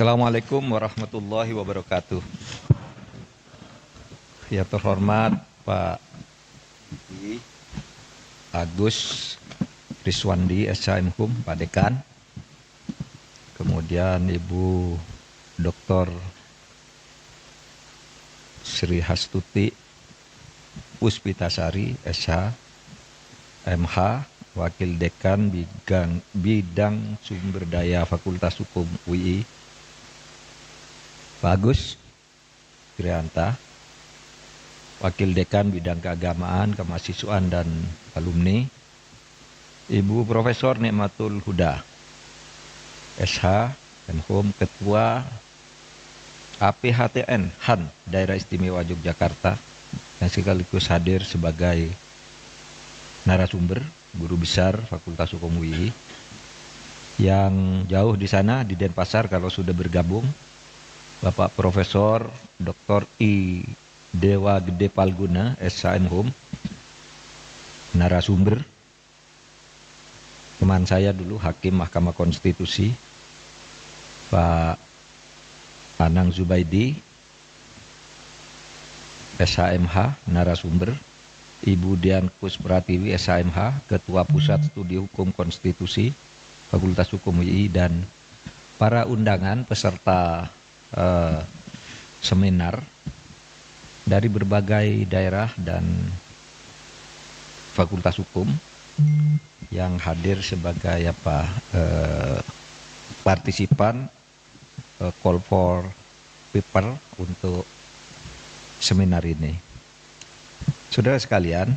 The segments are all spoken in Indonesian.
Assalamualaikum warahmatullahi wabarakatuh. Yang terhormat Pak Agus Riswandi, SHM Pak Dekan. Kemudian Ibu Dr. Sri Hastuti Puspitasari, SH, MH, Wakil Dekan Bidang Sumber Daya Fakultas Hukum UI, Pak Agus Trianta, Wakil Dekan Bidang Keagamaan, Kemahasiswaan dan Alumni, Ibu Profesor Nikmatul Huda, SH, Menhum, Ketua APHTN HAN Daerah Istimewa Yogyakarta, yang sekaligus hadir sebagai narasumber, Guru Besar Fakultas Hukum UI, yang jauh di sana di Denpasar kalau sudah bergabung, Bapak Profesor Dr. I. Dewa Gede Palguna, SHM Hum, narasumber, teman saya dulu Hakim Mahkamah Konstitusi, Pak Anang Zubaidi, SHMH, narasumber, Ibu Dian Kuspratiwi, SHMH, Ketua Pusat Studi Hukum Konstitusi, Fakultas Hukum UI, dan para undangan peserta seminar dari berbagai daerah dan Fakultas Hukum yang hadir sebagai partisipan call for paper untuk seminar ini. Saudara sekalian,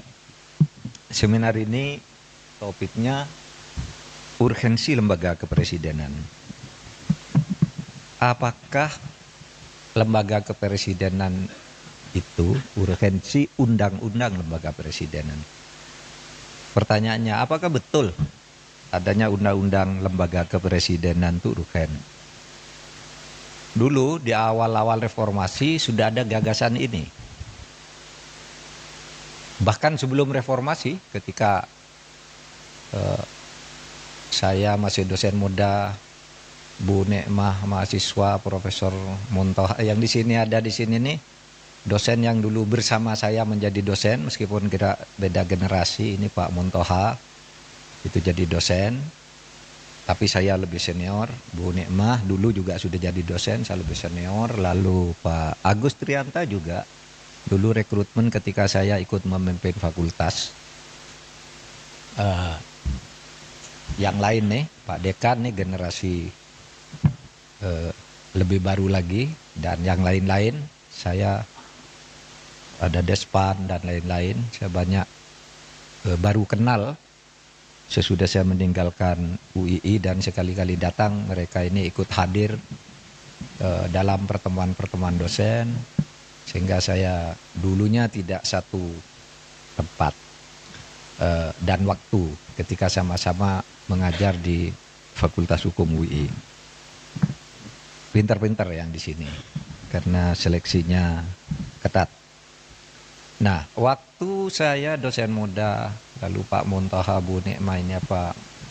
seminar ini topiknya urgensi lembaga kepresidenan. Apakah lembaga kepresidenan itu urgensi undang-undang lembaga presidenan? Pertanyaannya, apakah betul adanya undang-undang lembaga kepresidenan itu urgen? Dulu di awal-awal reformasi sudah ada gagasan ini. Bahkan sebelum reformasi, ketika saya masih dosen muda, Bu Nekmah mahasiswa, Profesor Muntoha yang di sini ada di sini nih, dosen yang dulu bersama saya menjadi dosen meskipun kita beda generasi, ini Pak Muntoha itu jadi dosen, tapi saya lebih senior. Bu Nekmah dulu juga sudah jadi dosen, saya lebih senior. Lalu Pak Agus Trianta juga dulu rekrutmen ketika saya ikut memimpin fakultas. Yang lain nih, Pak Dekan nih generasi lebih baru lagi, dan yang lain-lain, saya ada Despan dan lain-lain, saya banyak baru kenal sesudah saya meninggalkan UII, dan sekali-kali datang mereka ini ikut hadir dalam pertemuan-pertemuan dosen, sehingga saya dulunya tidak satu tempat dan waktu ketika sama-sama mengajar di Fakultas Hukum UI. Pinter-pinter yang di sini karena seleksinya ketat. Nah, waktu saya dosen muda, lalu Pak Muntoha, Bu Nekmah ini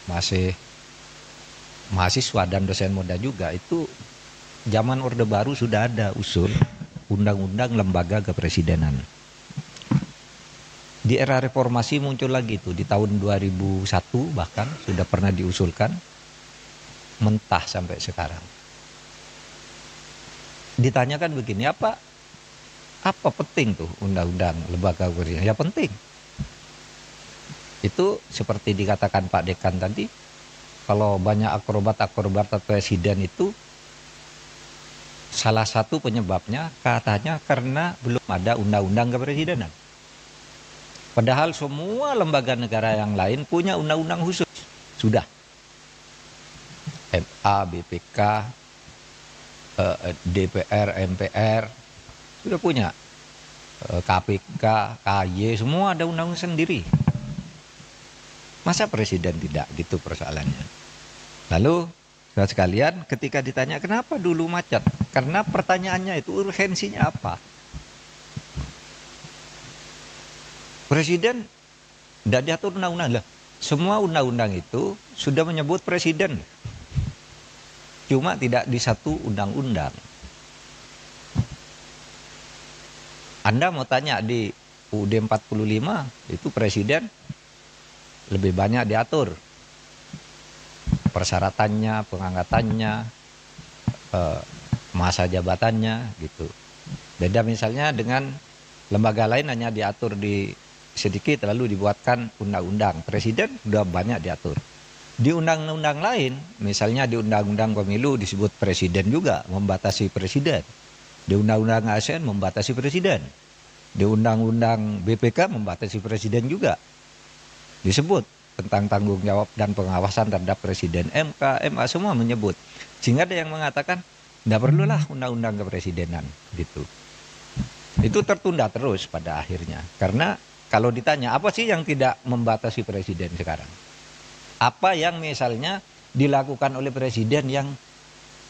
masih mahasiswa dan dosen muda juga, itu zaman Orde Baru sudah ada usul undang-undang lembaga kepresidenan. Di era reformasi muncul lagi itu di tahun 2001, bahkan sudah pernah diusulkan, mentah sampai sekarang. Ditanyakan begini, apa penting tuh undang-undang lembaga kepresidenan? Ya penting. Itu seperti dikatakan Pak Dekan tadi, kalau banyak akrobat presiden itu salah satu penyebabnya katanya karena belum ada undang-undang kepresidenan. Padahal semua lembaga negara yang lain punya undang-undang khusus. Sudah. MA, BPK, DPR, MPR, sudah punya. KPK, KY, semua ada undang-undang sendiri. Masa presiden tidak, gitu persoalannya. Lalu, saudara sekalian, ketika ditanya kenapa dulu macet? Karena pertanyaannya itu urgensinya apa? Presiden tidak diatur undang-undang lah. Semua undang-undang itu sudah menyebut presiden. cuma tidak di satu undang-undang. Anda mau tanya di UUD 45 itu presiden lebih banyak diatur persyaratannya, pengangkatannya, masa jabatannya gitu. Beda misalnya dengan lembaga lain hanya diatur di sedikit lalu dibuatkan undang-undang. Presiden sudah banyak diatur. Di undang-undang lain, misalnya di undang-undang pemilu disebut presiden juga membatasi presiden. Di undang-undang ASN membatasi presiden. Di undang-undang BPK membatasi presiden juga. Disebut tentang tanggung jawab dan pengawasan terhadap presiden. MK, MA semua menyebut. Sehingga ada yang mengatakan tidak perlulah undang-undang kepresidenan gitu. Itu tertunda terus pada akhirnya. Karena kalau ditanya apa sih yang tidak membatasi presiden sekarang? Apa yang misalnya dilakukan oleh presiden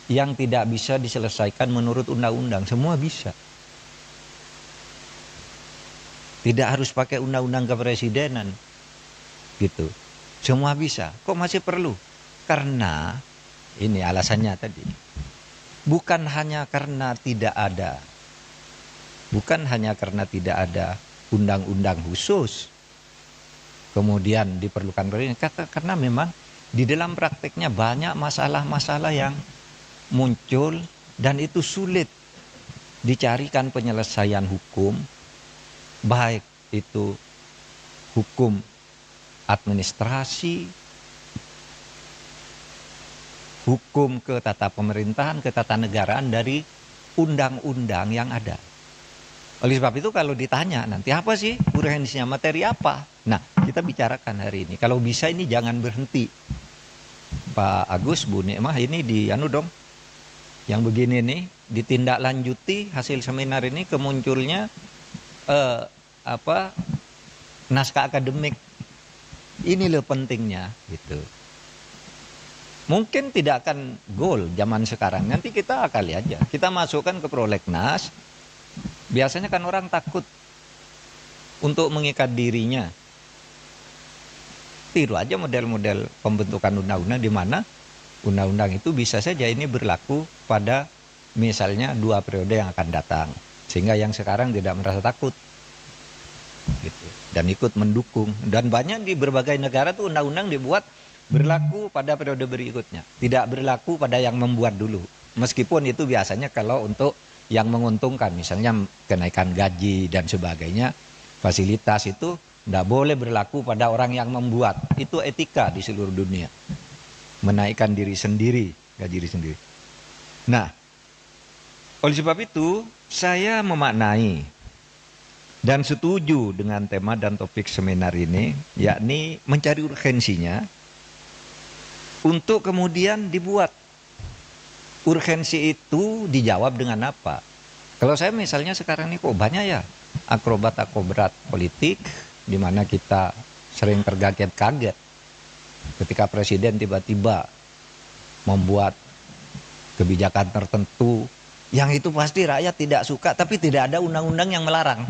yang tidak bisa diselesaikan menurut undang-undang? Semua bisa. Tidak harus pakai undang-undang kepresidenan. Gitu. Semua bisa. Kok masih perlu? Karena ini alasannya tadi. Bukan hanya karena tidak ada undang-undang khusus kemudian diperlukan karena memang di dalam prakteknya banyak masalah-masalah yang muncul dan itu sulit dicarikan penyelesaian hukum, baik itu hukum administrasi, hukum ke tata pemerintahan, ke tata negaraan dari undang-undang yang ada. Oleh sebab itu kalau ditanya nanti apa sih urgensinya, materi apa? Nah, kita bicarakan hari ini. Kalau bisa ini jangan berhenti. Pak Agus, Bu Nikmah, ini dong. Yang begini nih ditindaklanjuti hasil seminar ini kemunculnya naskah akademik. Ini loh pentingnya gitu. Mungkin tidak akan goal zaman sekarang. Nanti kita akali aja. Kita masukkan ke prolegnas. Biasanya kan orang takut untuk mengikat dirinya. Tiru aja model-model pembentukan undang-undang di mana undang-undang itu bisa saja ini berlaku pada misalnya 2 periode yang akan datang. Sehingga yang sekarang tidak merasa takut. Gitu. Dan ikut mendukung. Dan banyak di berbagai negara tuh undang-undang dibuat berlaku pada periode berikutnya. Tidak berlaku pada yang membuat dulu. Meskipun itu biasanya kalau untuk yang menguntungkan, misalnya kenaikan gaji dan sebagainya, fasilitas itu tidak boleh berlaku pada orang yang membuat. Itu etika di seluruh dunia. Menaikkan diri sendiri, gaji diri sendiri. Nah, oleh sebab itu saya memaknai dan setuju dengan tema dan topik seminar ini, yakni mencari urgensinya untuk kemudian dibuat. Urgensi itu dijawab dengan apa? Kalau saya misalnya sekarang ini kok banyak ya akrobat-akrobat politik di mana kita sering terkaget-kaget ketika presiden tiba-tiba membuat kebijakan tertentu yang itu pasti rakyat tidak suka tapi tidak ada undang-undang yang melarang.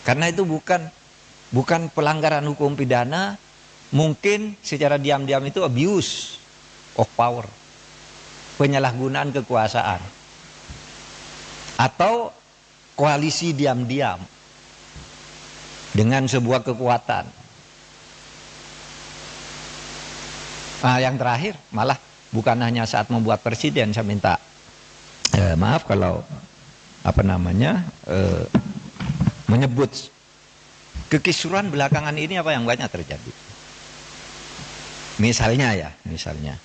Karena itu bukan pelanggaran hukum pidana, mungkin secara diam-diam itu abuse of power. Penyalahgunaan kekuasaan atau koalisi diam-diam dengan sebuah kekuatan. Nah, yang terakhir malah bukan hanya saat membuat presiden, saya minta maaf kalau menyebut kekisruhan belakangan ini apa yang banyak terjadi. Misalnya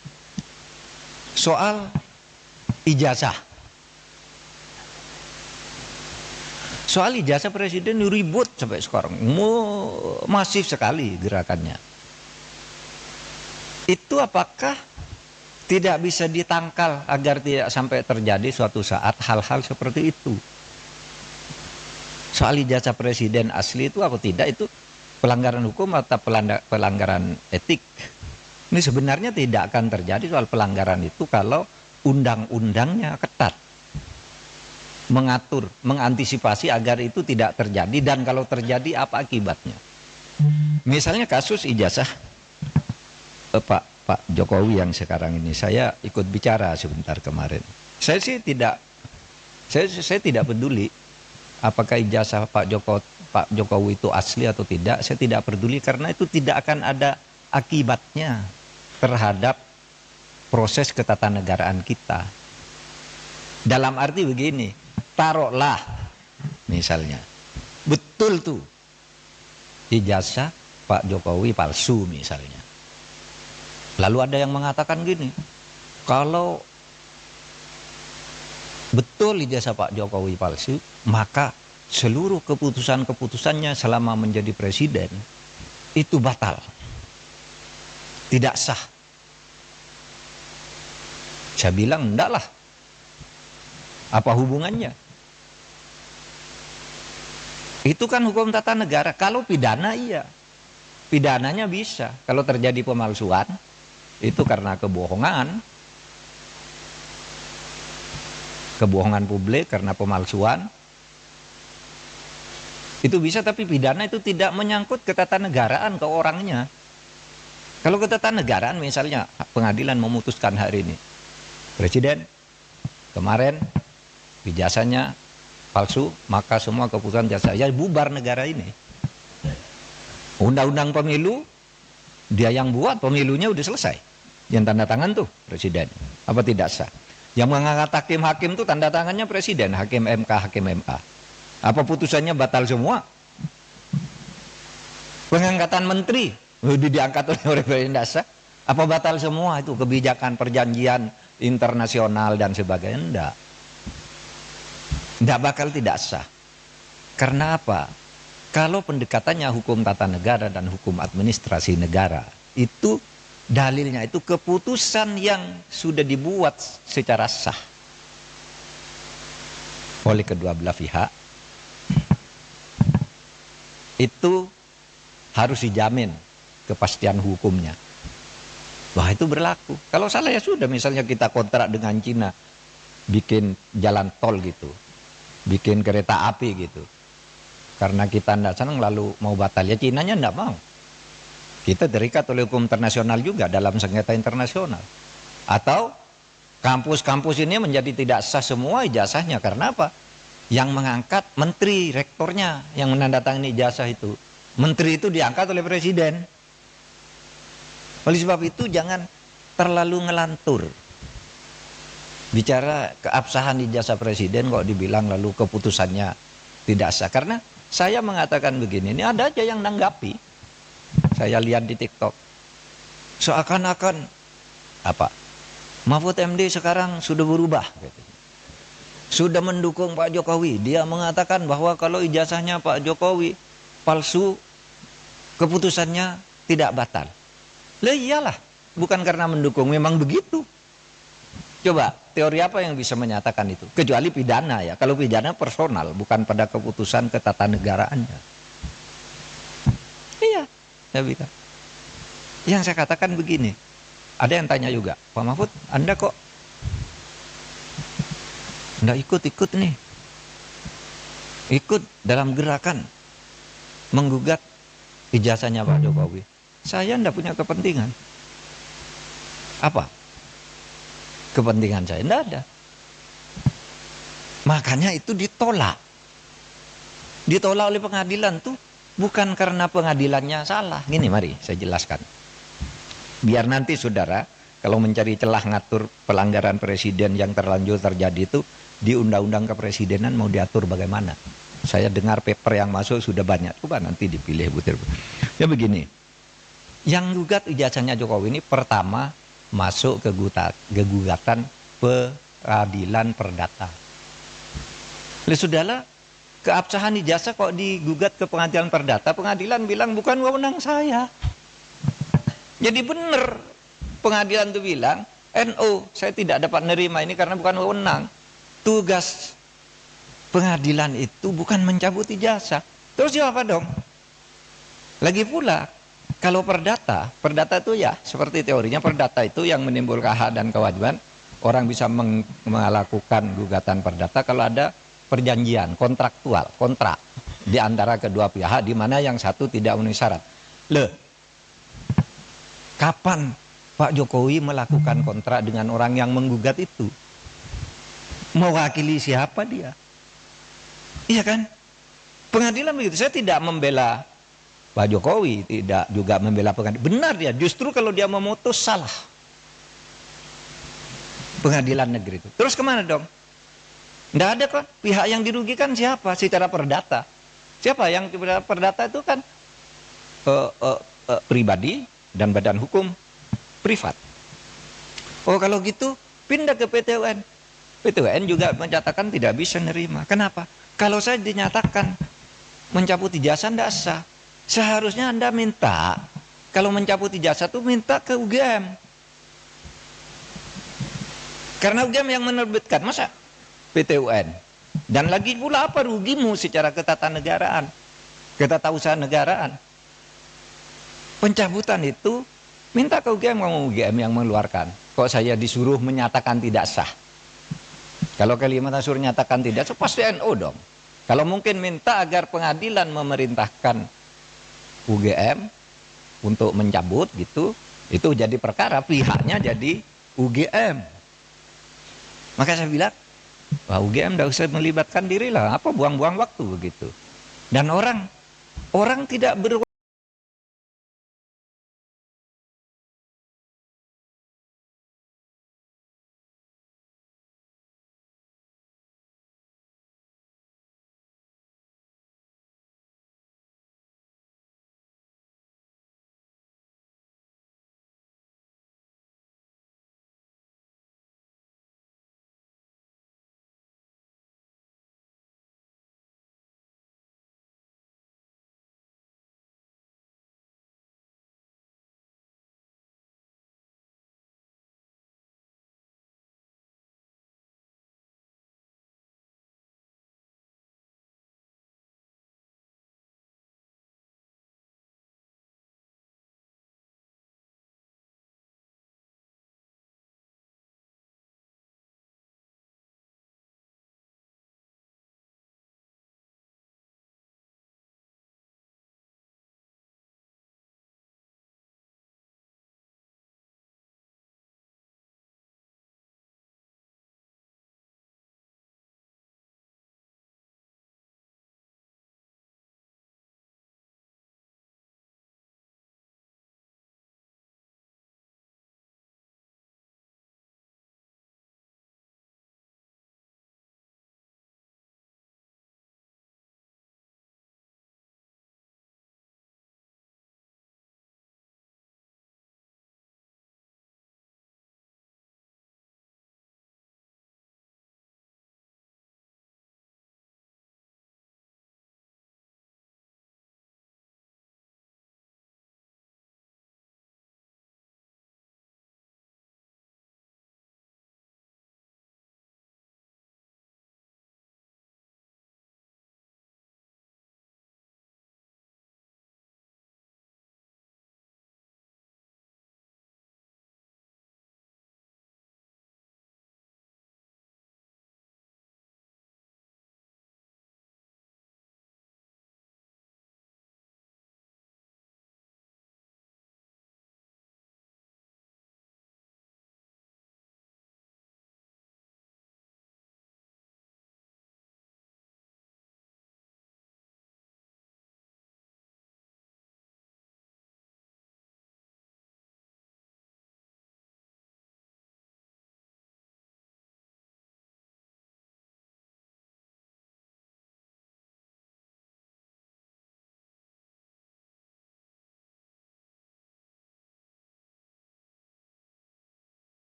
soal ijazah. Soal ijazah presiden ribut sampai sekarang. Masif sekali gerakannya. Itu apakah tidak bisa ditangkal agar tidak sampai terjadi suatu saat hal-hal seperti itu? Soal ijazah presiden asli itu atau tidak, itu pelanggaran hukum atau pelanggaran etik? Ini sebenarnya tidak akan terjadi soal pelanggaran itu kalau undang-undangnya ketat. Mengatur, mengantisipasi agar itu tidak terjadi dan kalau terjadi apa akibatnya. Misalnya kasus ijazah Pak Jokowi yang sekarang ini. Saya ikut bicara sebentar kemarin. Saya sih tidak, saya tidak peduli apakah ijazah Pak Jokowi itu asli atau tidak. Saya tidak peduli karena itu tidak akan ada akibatnya terhadap proses ketatanegaraan kita. Dalam arti begini, taruhlah misalnya, betul tuh ijazah Pak Jokowi palsu misalnya. Lalu ada yang mengatakan gini, kalau betul ijazah Pak Jokowi palsu, maka seluruh keputusan-keputusannya selama menjadi presiden itu batal. Tidak sah. Saya bilang enggak lah. Apa hubungannya? Itu kan hukum tata negara. Kalau pidana iya. Pidananya bisa. Kalau terjadi pemalsuan, itu karena kebohongan. Kebohongan publik karena pemalsuan. Itu bisa, tapi pidana itu tidak menyangkut ketatanegaraan ke orangnya. Kalau ketatanegaraan misalnya pengadilan memutuskan hari ini, presiden kemarin ijazahnya palsu, maka semua keputusan jasa ya bubar negara ini. Undang-undang pemilu dia yang buat, pemilunya udah selesai. Yang tanda tangan tuh presiden. Apa tidak sah? Yang mengangkat hakim-hakim tuh tanda tangannya presiden, hakim MK, hakim MA. Apa putusannya batal semua? Pengangkatan menteri diangkat oleh presiden dasar. Apa batal semua itu kebijakan perjanjian internasional dan sebagainya? Enggak. Enggak bakal tidak sah. Karena apa? Kalau pendekatannya hukum tata negara dan hukum administrasi negara, itu dalilnya itu keputusan yang sudah dibuat secara sah oleh kedua belah pihak, itu harus dijamin kepastian hukumnya. Wah, itu berlaku. Kalau salah ya sudah, misalnya kita kontrak dengan Cina, bikin jalan tol gitu, bikin kereta api gitu. Karena kita tidak senang lalu mau batal, ya Cinanya tidak mau. Kita terikat oleh hukum internasional juga dalam sengketa internasional. Atau kampus-kampus ini menjadi tidak sah semua ijazahnya. Karena apa? Yang mengangkat menteri, rektornya yang menandatangani ijazah itu. Menteri itu diangkat oleh presiden. Oleh sebab itu jangan terlalu ngelantur. Bicara keabsahan ijazah presiden kok dibilang lalu keputusannya tidak sah. Karena saya mengatakan begini, ini ada aja yang nanggapi. Saya lihat di TikTok. Seakan-akan apa? Mahfud MD sekarang sudah berubah. Sudah mendukung Pak Jokowi. Dia mengatakan bahwa kalau ijazahnya Pak Jokowi palsu, keputusannya tidak batal. Lah iyalah, bukan karena mendukung, memang begitu. Coba, teori apa yang bisa menyatakan itu? Kecuali pidana ya. Kalau pidana personal, bukan pada keputusan ketatanegaraannya. Iya, saya bilang. Yang saya katakan begini, ada yang tanya juga, Pak Mahfud, Anda kok nggak ikut-ikut nih? Ikut dalam gerakan menggugat ijazahnya Pak Jokowi. Saya nggak punya kepentingan. Apa? Kepentingan saya tidak ada. Makanya itu ditolak. Ditolak oleh pengadilan tuh bukan karena pengadilannya salah. Gini, mari saya jelaskan. Biar nanti saudara kalau mencari celah ngatur pelanggaran presiden yang terlanjur terjadi itu di undang-undang kepresidenan mau diatur bagaimana. Saya dengar paper yang masuk sudah banyak. Coba nanti dipilih butir. Ya begini. Yang gugat ijazahnya Jokowi ini pertama masuk ke gugatan peradilan perdata. Sudahlah, keabsahan ijazah kok digugat ke pengadilan perdata, pengadilan bilang bukan wewenang saya. Jadi benar pengadilan itu bilang, NO, saya tidak dapat menerima ini karena bukan wewenang. Tugas pengadilan itu bukan mencabut ijazah. Terus apa dong? Lagi pula, kalau perdata itu ya seperti teorinya perdata itu yang menimbulkan hak dan kewajiban. Orang bisa melakukan gugatan perdata kalau ada perjanjian kontraktual, kontrak di antara kedua pihak di mana yang satu tidak memenuhi syarat. Kapan Pak Jokowi melakukan kontrak dengan orang yang menggugat itu. Mewakili siapa dia? Iya kan? Pengadilan begitu. Saya tidak membela Pak Jokowi, tidak juga membela pengadilan. Benar dia, justru kalau dia memutus salah. Pengadilan negeri itu. Terus kemana dong? Tidak ada kan? Pihak yang dirugikan siapa? Secara perdata. Siapa yang perdata itu kan pribadi dan badan hukum privat. Oh kalau gitu pindah ke PT UN. PT UN juga menyatakan tidak bisa nerima. Kenapa? Kalau saya dinyatakan mencabut ijazah tidak sah. Seharusnya Anda minta, kalau mencabut ijazah itu minta ke UGM. Karena UGM yang menerbitkan, masa PT UN? Dan lagi pula apa rugimu secara ketatanegaraan, ketatausahaan negaraan? Pencabutan itu minta ke UGM, kamu UGM yang mengeluarkan. Kok saya disuruh menyatakan tidak sah? Kalau Kalimantan suruh nyatakan tidak, so pasti NU dong. Kalau mungkin minta agar pengadilan memerintahkan UGM untuk mencabut gitu, itu jadi perkara, pihaknya jadi UGM. Maka saya bilang, wah UGM tidak usah melibatkan diri lah, apa buang-buang waktu begitu. Dan orang tidak